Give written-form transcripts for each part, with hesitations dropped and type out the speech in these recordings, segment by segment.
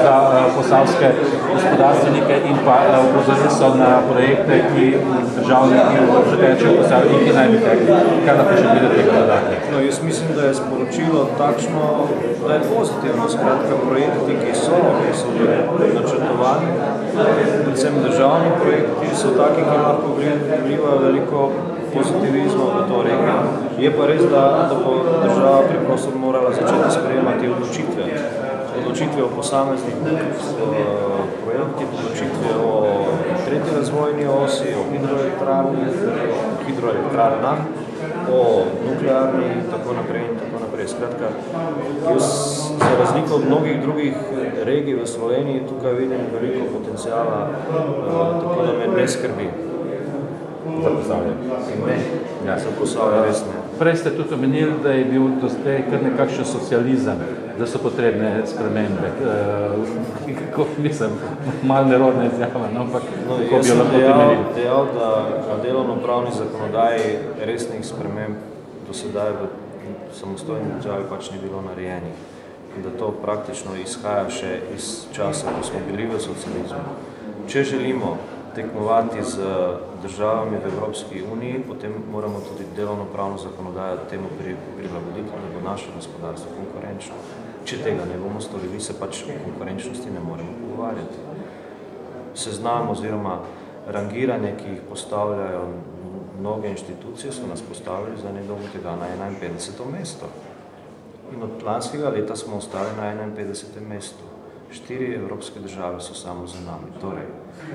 za posavske gospodarstvenike in pa opozorili so na projekte, ki državni že tečejo v Posavju in ki naj bi tekli. Kaj lahko še glede tega dodate? No, jaz mislim, da je sporočilo takšno, da je pozitivno. Skratka, projekti, ki so načrtovani, predvsem državni projekti, so taki, ki lahko vlivajo veliko pozitivizma v to regijo. Je pa res, da bo država preprosto morala začeti sprejemati odločitve o posameznih projektih, odločitve o tretji razvojni osi, o hidroelektrarnah, o nuklearni in tako naprej. Skratka, jaz za razliko od mnogih drugih regij v Sloveniji tukaj vidim veliko potencijala, tako da me ne skrbi. Za Posavje? Ne, za Posavje res ne. Prej ste tudi omenili, da je bil do zdaj kar nekakšen socializem, da so potrebne spremembe. Mislim, malo nerodna izjava, ampak kako bi jo lahko temeljili? Jaz sem dejal, da na delovno-pravni zakonodaji resnih sprememb do sedaj v samostojni državi pač ni bilo narejenih. In da to praktično izhaja še iz časa, ko smo bili v socializmu. Če želimo tekmovati z državami v Evropski uniji, potem moramo tudi delovno-pravno zakonodajo temu prilagoditi, da bo naše gospodarstvo konkurenčno. Če tega ne bomo storili, se pač o konkurenčnosti ne moremo pogovarjati. Seznam oziroma rangiranje, ki jih postavljajo mnoge inštitucije, so nas postavili za nedolgo tega na 51. mesto. In od lanskega leta smo ostali na 51. mestu. 4 evropske države so samo za nami. Torej,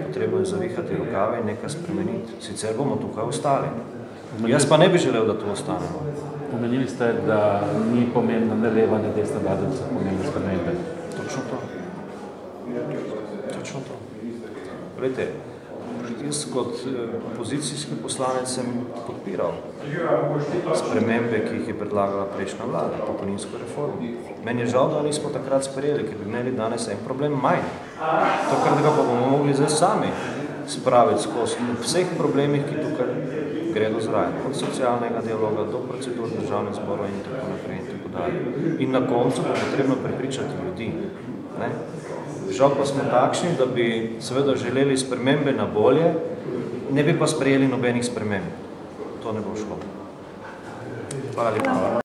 potrebno je zavihati rokave in nekaj spremeniti. Sicer bomo tukaj ostali. Jaz pa ne bi želel, da tu ostanemo. Omenili ste, da ni pomembna ne leva, ne desna vlada, da so pomembne spremembe. Točno to. Točno to. Glejte, jaz kot opozicijski poslanec sem podpiral spremembe, ki jih je predlagala prejšnja vlada, pokojninsko reformo. Meni je žal, da nismo takrat sprejeli, ker bi imeli danes en problem manj. To, kar ga pa bomo mogli zdaj sami spraviti skozi vseh problemih, ki tukaj gredo zraven. Od socialnega dialoga do procedur državnih zborov in tako naprej in tako dalje. In na koncu bo potrebno prepričati ljudi. Žal pa smo takšni, da bi seveda želeli spremembe na bolje, ne bi pa sprejeli nobenih sprememb. To ne bo šlo. Hvala lepa.